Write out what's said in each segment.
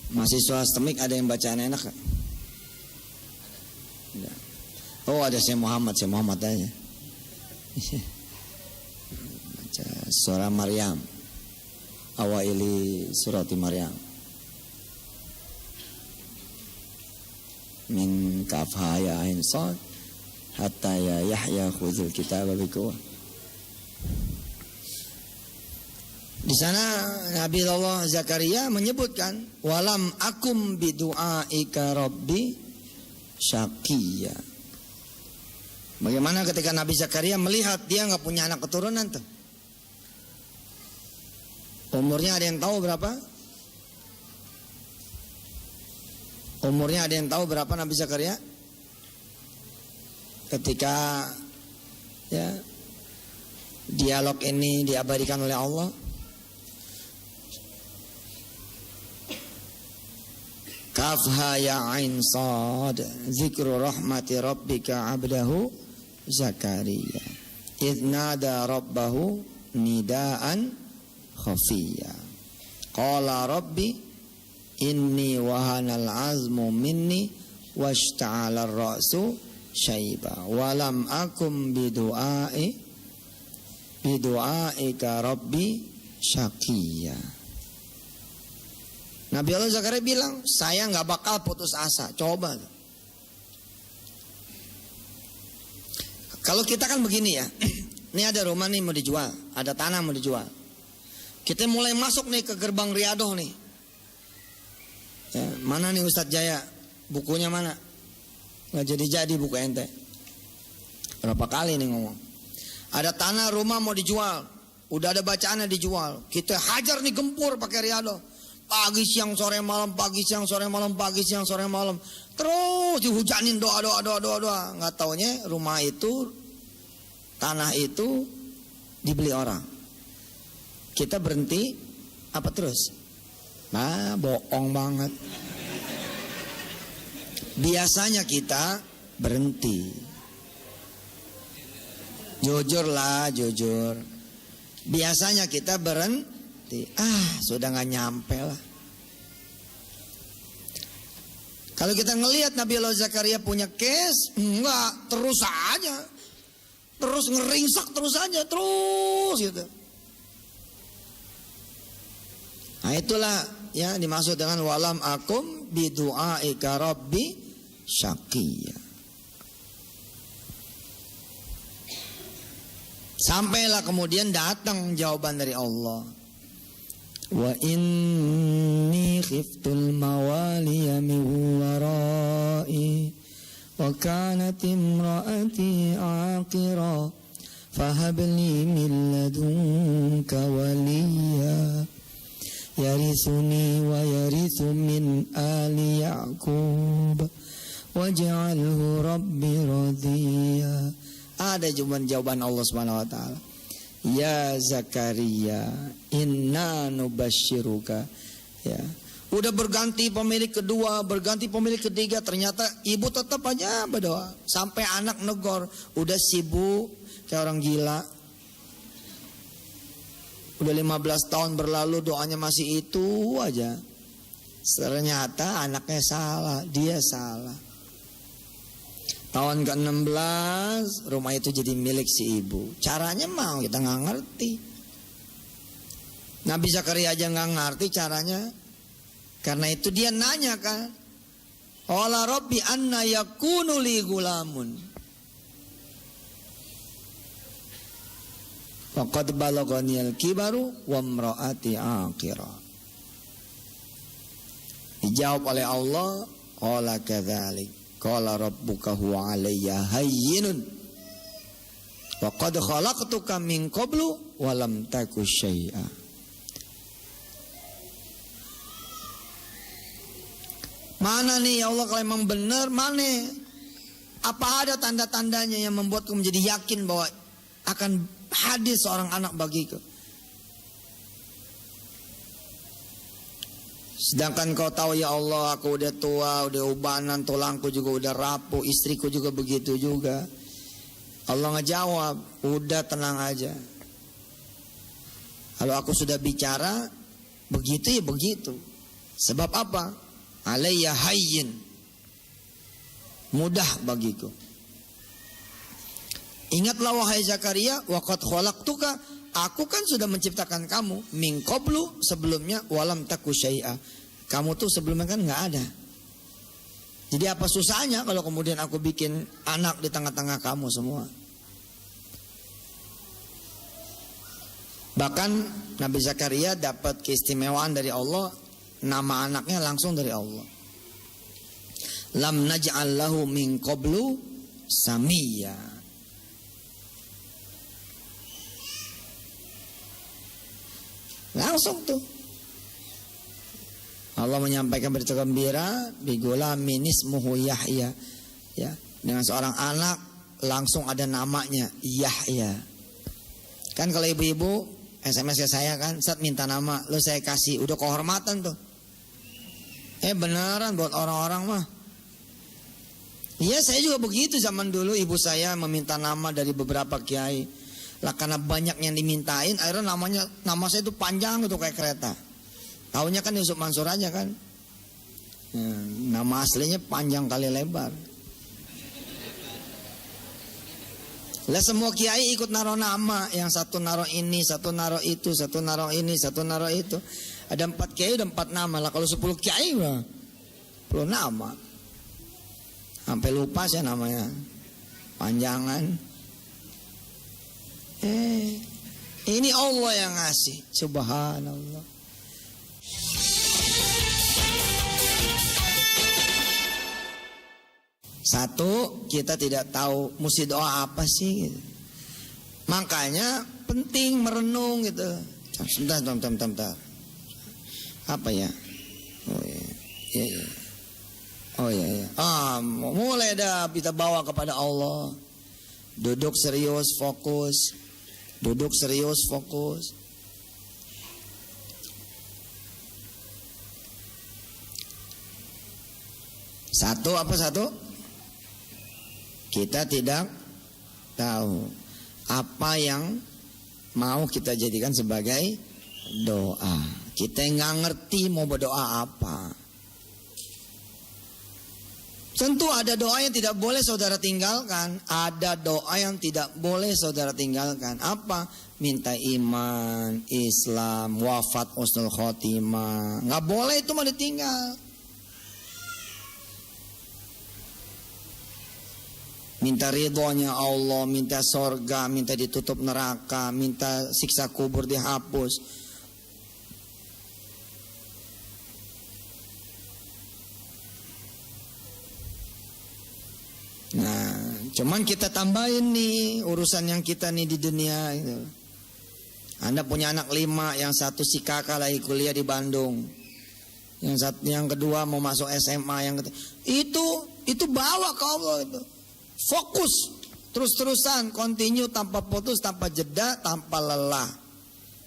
Mahasiswa STEMIK ada yang bacaan enak gak? Oh ada Syekh Muhammad aja. Baca surah Maryam, awaili surati Maryam, min kafha ya ain sad hatta ya Yahya khudhul kitaba biquwwah. Di sana Nabi Allah Zakaria menyebutkan walam akum bidu'aika rabbi syaqiyya. Bagaimana ketika Nabi Zakaria melihat dia nggak punya anak keturunan tuh. Umurnya ada yang tahu berapa? Umurnya ada yang tahu berapa Nabi Zakaria? Ketika ya dialog ini diabadikan oleh Allah. Kafha ya ain sad zikru rahmati rabbika abdahu Zakaria idh nada rabbahu nidaan khafiyya qala rabbi inni wahanal azmu minni washta'ala ar-ra'su syaiba walam akum bidu'aika rabbi syaqiyya. Nabi Allah Zakaria bilang, saya nggak bakal putus asa. Coba. Kalau kita kan begini ya, ini ada rumah nih mau dijual, ada tanah mau dijual. Kita mulai masuk nih ke gerbang Riyadoh nih. Ya, mana nih Ustadz Jaya? Bukunya mana? Nggak jadi buku ente. Berapa kali nih ngomong. Ada tanah rumah mau dijual, udah ada bacaannya dijual. Kita hajar nih gempur pakai Riyadoh. Pagi siang sore malam, pagi siang sore malam, pagi siang sore malam. Terus dihujanin doa. Nggak taunya rumah itu, tanah itu dibeli orang. Kita berhenti, apa terus? Nah, bohong banget. Biasanya kita berhenti. Jujur lah, jujur. Biasanya kita berhenti. Sudah gak nyampe lah. Kalau kita ngelihat Nabi Allah Zakaria punya case, enggak, terus aja. Terus ngeringsak terus aja, terus gitu. Nah itulah ya dimaksud dengan walam akum bidu'aika rabbi syaqiyya. Sampailah kemudian datang jawaban dari Allah. Wa inni khiftul mawaliya min warai wa kanat imraati aqira fahab li min ladunka waliya yarithuni wa yarithu min ali ya'qub waj'alhu rabbi radhiya. Ada jawaban Allah Subhanahu wa taala. Ya Zakaria, inna nubashiruka. Ya, udah berganti pemilik kedua, berganti pemilik ketiga, ternyata ibu tetap aja berdoa. Sampai anak negor, udah sibuk kayak orang gila. Udah 15 tahun berlalu doanya masih itu aja. Ternyata anaknya salah, dia salah. Tahun ke-16 rumah itu jadi milik si ibu. Caranya mau kita nggak ngerti. Nabi Zakaria aja nggak ngerti caranya. Karena itu dia nanya kan. Qala rabbi anna yakunu li gulamun. Faqad balaghani al-kibaru wa imraati aqira. Dijawab oleh Allah, qala kadzalik. Qala rabbuka huwa alayya hayyinun wa qad khalaqtuka min qablu wa lam taku syai'a. Mana nih ya Allah kalau memang benar, mana? Apa ada tanda-tandanya yang membuatku menjadi yakin bahwa akan hadir seorang anak bagiku? Sedangkan kau tahu ya Allah, aku udah tua, udah ubanan, tulangku juga udah rapuh, istriku juga begitu juga. Allah ngejawab, udah tenang aja. Kalau aku sudah bicara, begitu ya begitu. Sebab apa? Alayya hayyin, mudah bagiku. Ingatlah wahai Zakaria, waqad khalaqtuka, aku kan sudah menciptakan kamu min qablu, sebelumnya, walam taku syai'a, kamu tuh sebelumnya kan nggak ada. Jadi apa susahnya kalau kemudian aku bikin anak di tengah-tengah kamu semua. Bahkan Nabi Zakaria dapat keistimewaan dari Allah, nama anaknya langsung dari Allah. Lam naj'al lahu min qablu samiyya. Langsung tuh Allah menyampaikan berita gembira, bigulamin ismuhu Yahya, ya, dengan seorang anak langsung ada namanya Yahya. Kan kalau ibu-ibu SMS ke saya kan, saat minta nama, lo saya kasih, udah kehormatan tuh. Beneran buat orang-orang mah. Iya, saya juga begitu zaman dulu, ibu saya meminta nama dari beberapa kiai. Lah karena banyak yang dimintain, akhirnya nama saya itu panjang gitu kayak kereta. Taunya kan Yusuf Mansur aja kan. Nama aslinya panjang kali lebar. Lah semua kiai ikut naruh nama, yang satu naruh ini, satu naruh itu, satu naruh ini, satu naruh itu. Ada 4 kiai, ada 4 nama. Lah kalau 10 kiai mah 10 nama. Sampai lupa saya namanya. Panjangan. Ini Allah yang ngasih. Subhanallah. Satu, kita tidak tahu mesti doa apa sih gitu. Makanya penting merenung gitu. Sebentar. Apa ya? Oh ya. Oh ya. Mulai dah kita bawa kepada Allah. Duduk serius, fokus. Duduk serius, fokus. Satu, apa satu? Kita tidak tahu apa yang mau kita jadikan sebagai doa. Kita nggak ngerti mau berdoa apa. Tentu ada doa yang tidak boleh saudara tinggalkan. Ada doa yang tidak boleh saudara tinggalkan. Apa? Minta iman, Islam, wafat, husnul khotimah. Nggak boleh itu mau ditinggal. Minta ridhonya Allah, minta sorga, minta ditutup neraka, minta siksa kubur dihapus. Nah, cuman kita tambahin nih urusan yang kita nih di dunia itu. Anda punya anak 5, yang satu si kakak lagi kuliah di Bandung, yang kedua mau masuk SMA, yang ketiga. Itu bawa ke Allah itu. Fokus, terus-terusan, continue tanpa putus, tanpa jeda, tanpa lelah.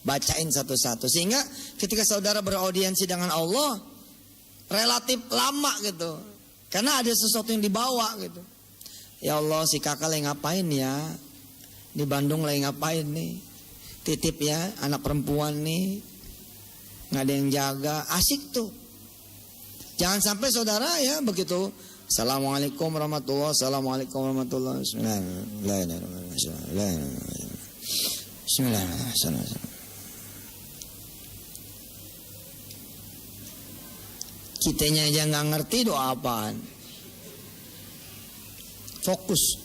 Bacain satu-satu. Sehingga ketika saudara beraudiensi dengan Allah, relatif lama gitu. Karena ada sesuatu yang dibawa gitu. Ya Allah, si kakak lagi ngapain ya? Di Bandung lagi ngapain nih? Titip ya, anak perempuan nih. Nggak ada yang jaga, asik tuh. Jangan sampai saudara ya begitu. Assalamualaikum warahmatullahi wabarakatuh. Assalamualaikum warahmatullahi wabarakatuh. Bismillahirrahmanirrahim. Kitanya aja nggak ngerti doa apaan. Fokus.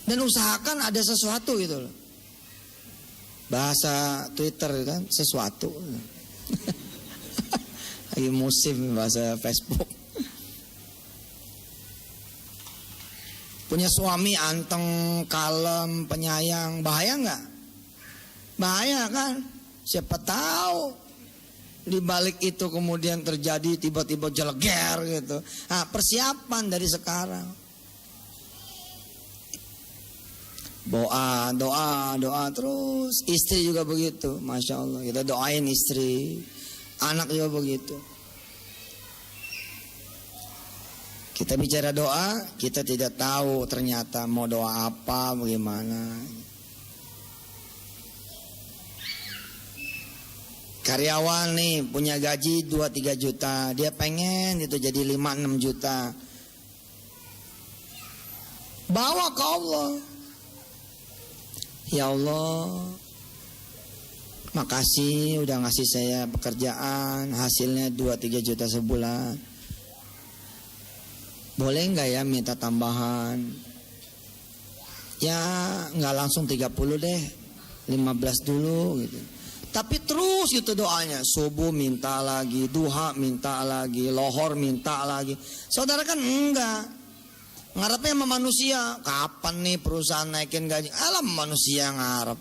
Dan usahakan ada sesuatu gitu loh. Bahasa Twitter kan sesuatu. Lagi musim bahasa Facebook. Punya suami anteng, kalem, penyayang, bahaya nggak? Bahaya kan? Siapa tahu di balik itu kemudian terjadi tiba-tiba jeleger gitu. Nah, persiapan dari sekarang. Doa terus. Istri juga begitu, masya Allah. Kita doain istri, anak juga begitu. Kita bicara doa, kita tidak tahu ternyata mau doa apa, bagaimana. Karyawan nih punya gaji 2-3 juta, dia pengen itu jadi 5-6 juta. Bawa ke Allah. Ya Allah, makasih udah ngasih saya pekerjaan, hasilnya 2-3 juta sebulan. Boleh nggak ya minta tambahan? Ya nggak langsung 30 deh, 15 dulu gitu. Tapi terus itu doanya, subuh minta lagi, duha minta lagi, lohor minta lagi. Saudara kan enggak. Ngarepnya sama manusia, kapan nih perusahaan naikin gaji? Alam manusia ngarep.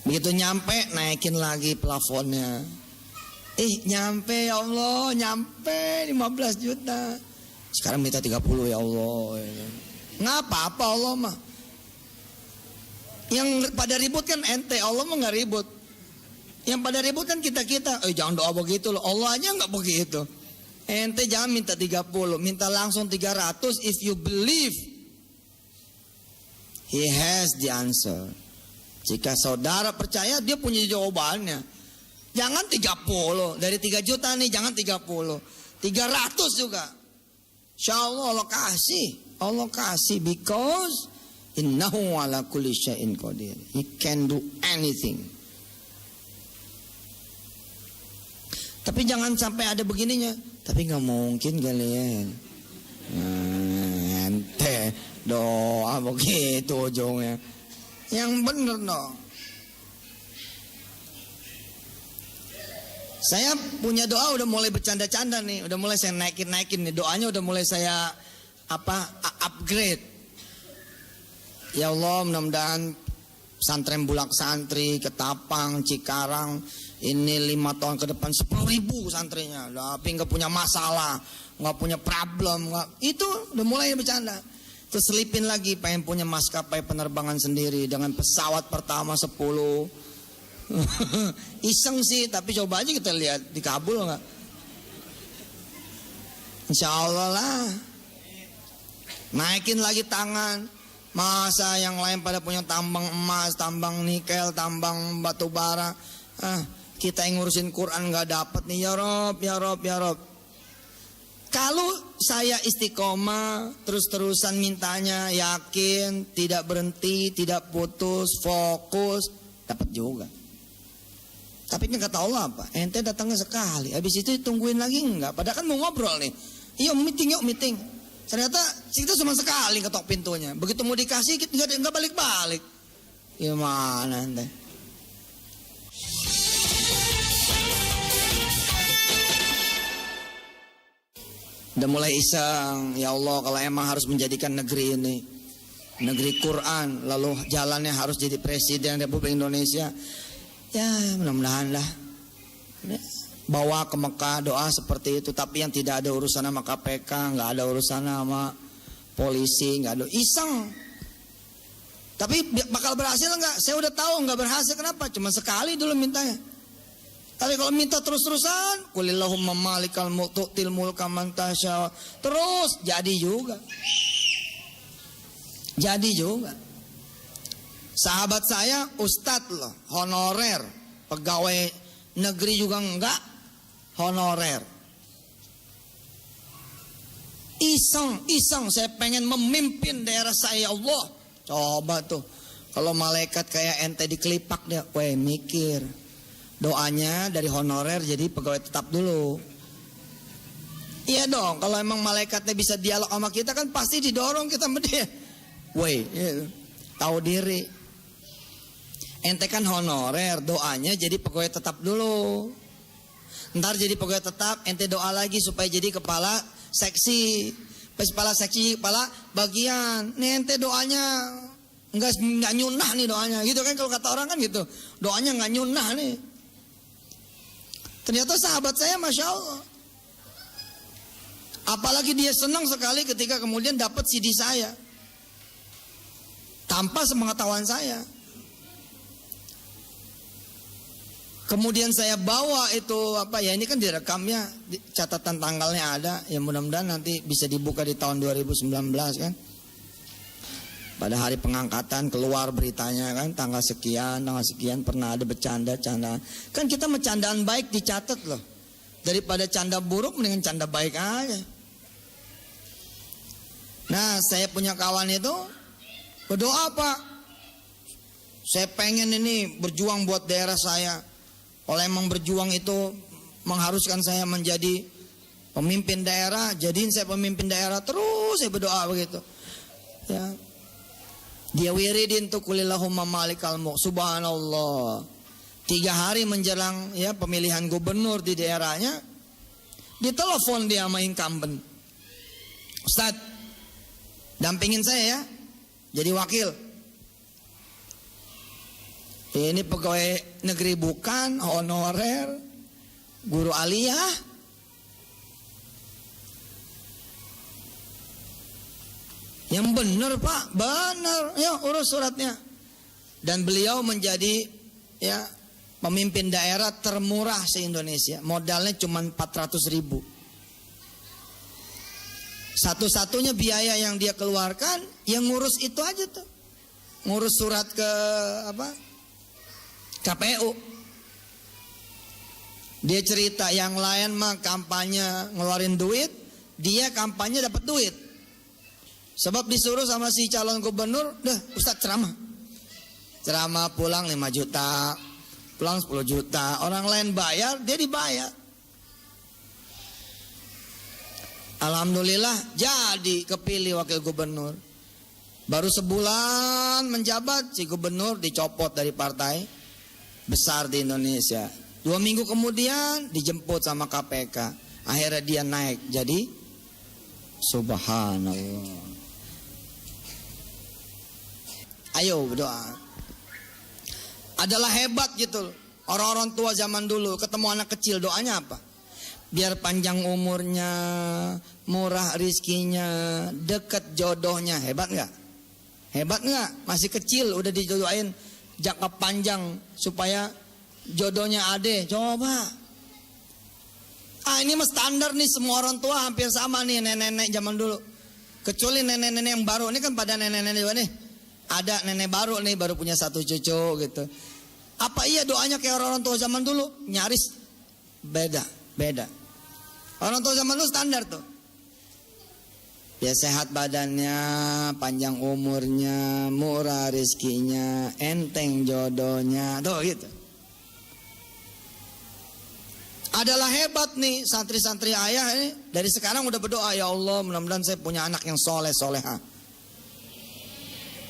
Begitu nyampe naikin lagi plafonnya. Nyampe ya Allah, nyampe 15 juta. Sekarang minta 30 ya Allah. Nggak apa-apa Allah mah. Yang pada ribut kan ente, Allah mah nggak ribut. Yang pada ribut kan kita-kita. Jangan doa begitu loh, Allah aja nggak begitu. Ente jangan minta 30, minta langsung 300. If you believe, He has the answer. Jika saudara percaya, dia punya jawabannya. Jangan 30, dari 3 juta nih jangan 30, 300 juga. Insya Allah Allah kasih, because innahu ala kulli syai'in qadir. He can do anything. Tapi jangan sampai ada begininya. Tapi nggak mungkin kalian. Ente doa begitu ujungnya. Yang bener dong. Saya punya doa udah mulai bercanda-canda nih, udah mulai saya naikin nih, doanya udah mulai saya upgrade. Ya Allah, mudah-mudahan pesantren Bulak Santri, Ketapang, Cikarang ini 5 tahun ke depan 10.000 santrinya, tapi nggak punya masalah, nggak punya problem, itu udah mulai bercanda. Terus selipin lagi pengen punya maskapai penerbangan sendiri dengan pesawat pertama 10. Iseng sih, tapi coba aja kita lihat dikabul nggak? Insya Allah lah. Naikin lagi tangan. Masa yang lain pada punya tambang emas, tambang nikel, tambang batu bara. Kita yang ngurusin Quran nggak dapat nih, ya Rob, ya Rob, ya Rob. Kalau saya istiqomah, terus-terusan mintanya, yakin, tidak berhenti, tidak putus, fokus, dapat juga. Tapi kan kata Allah apa? Ente datangnya sekali, habis itu tungguin lagi enggak? Padahal kan mau ngobrol nih. Yuk meeting. Ternyata kita cuma sekali ketok pintunya. Begitu mau dikasih, kita nggak balik-balik. Gimana ente? Udah mulai iseng. Ya Allah, kalau emang harus menjadikan negeri ini negeri Quran, lalu jalannya harus jadi presiden Republik Indonesia. Ya mudah-mudahan lah. Bawa ke Mekah doa seperti itu. Tapi yang tidak ada urusan sama KPK, nggak ada urusan sama polisi, nggak ada. Iseng. Tapi bakal berhasil nggak? Saya udah tahu nggak berhasil. Kenapa? Cuma sekali dulu mintanya. Tapi kalau minta terus-terusan, Qulillahumma malikal tu'til mulka man tasya. Terus jadi juga. Jadi juga. Sahabat saya ustadz loh, honorer, pegawai negeri juga enggak, honorer. Iseng, saya pengen memimpin daerah saya, Allah. Coba tuh, kalau malaikat kayak ente dikelipak dia, mikir. Doanya dari honorer jadi pegawai tetap dulu. Iya dong, kalau emang malaikatnya bisa dialog sama kita kan pasti didorong kita sama dia. Tahu diri. Ente kan honorer, doanya jadi pegawai tetap dulu. Ntar jadi pegawai tetap, ente doa lagi supaya jadi kepala seksi. Pas kepala seksi, kepala bagian. Nih ente doanya nggak nyunah nih doanya, gitu kan kalau kata orang kan gitu. Doanya nggak nyunah nih. Ternyata sahabat saya, masya Allah. Apalagi dia senang sekali ketika kemudian dapat CD saya, tanpa sepengetahuan saya. Kemudian saya bawa itu ini kan direkamnya, catatan tanggalnya ada. Ya mudah-mudahan nanti bisa dibuka di tahun 2019 kan. Pada hari pengangkatan keluar beritanya kan, tanggal sekian pernah ada bercanda-canda. Kan kita bercandaan baik dicatat loh. Daripada canda buruk mendingan canda baik aja. Nah, saya punya kawan itu berdoa, Pak. Saya pengen ini berjuang buat daerah saya. Kalau emang berjuang itu mengharuskan saya menjadi pemimpin daerah, jadiin saya pemimpin daerah terus, saya berdoa begitu. Ya. Dia wiridin tuh kulillahumma malikal mulk. Subhanallah. 3 hari menjelang ya pemilihan gubernur di daerahnya, ditelepon dia sama incumbent. Ustaz, dampingin saya ya, jadi wakil. Ini pegawai negeri bukan, honorer, guru aliyah. Yang benar Pak, benar. Ya urus suratnya. Dan beliau menjadi ya pemimpin daerah termurah se-Indonesia. Modalnya cuma 400.000. Satu-satunya biaya yang dia keluarkan, yang ngurus itu aja tuh. Ngurus surat ke KPU. Dia cerita yang lain mah kampanye ngeluarin duit, dia kampanye dapat duit. Sebab disuruh sama si calon gubernur, dah Ustaz ceramah. Ceramah pulang 5 juta, pulang 10 juta. Orang lain bayar, dia dibayar. Alhamdulillah jadi kepilih wakil gubernur. Baru sebulan menjabat, si gubernur dicopot dari partai besar di Indonesia. 2 minggu kemudian dijemput sama KPK. Akhirnya dia naik jadi subhanallah. Ayo berdoa. Adalah hebat gitu. Orang-orang tua zaman dulu ketemu anak kecil doanya apa? Biar panjang umurnya, murah rizkinya, deket jodohnya. Hebat nggak? Hebat nggak? Masih kecil udah dijodohin jangka panjang supaya jodohnya ade. Coba. Ini mah standar nih, semua orang tua hampir sama nih, nenek-nenek zaman dulu. Kecuali nenek-nenek yang baru, ini kan pada nenek-nenek juga nih. Ada nenek baru nih, baru punya 1 cucu gitu. Apa iya doanya kayak orang tua zaman dulu? Nyaris beda. Orang tua zaman dulu standar tuh. Ya sehat badannya, panjang umurnya, murah rezekinya, enteng jodohnya, tuh gitu. Adalah hebat nih santri-santri ayah ini. Dari sekarang udah berdoa, ya Allah mudah-mudahan saya punya anak yang soleh soleha.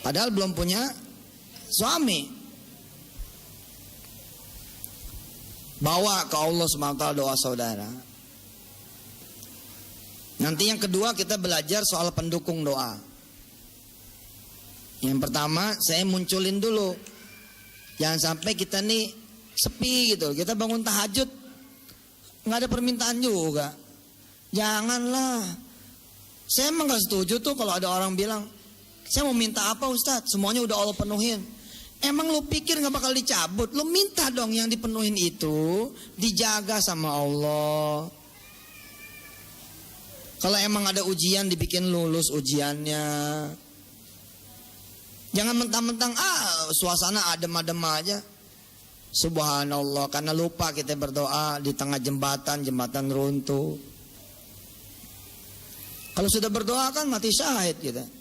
Padahal belum punya suami. Bawa ke Allah SWT doa saudara. Nanti yang kedua kita belajar soal pendukung doa. Yang pertama saya munculin dulu. Jangan sampai kita nih sepi gitu. Kita bangun tahajud nggak ada permintaan juga. Janganlah. Saya emang gak setuju tuh kalau ada orang bilang, saya mau minta apa Ustadz? Semuanya udah Allah penuhin. Emang lu pikir gak bakal dicabut? Lu minta dong yang dipenuhin itu dijaga sama Allah. Kalau emang ada ujian dibikin lulus ujiannya. Jangan mentang-mentang suasana adem-adem aja. Subhanallah, karena lupa kita berdoa di tengah jembatan runtuh. Kalau sudah berdoa kan mati syahid kita.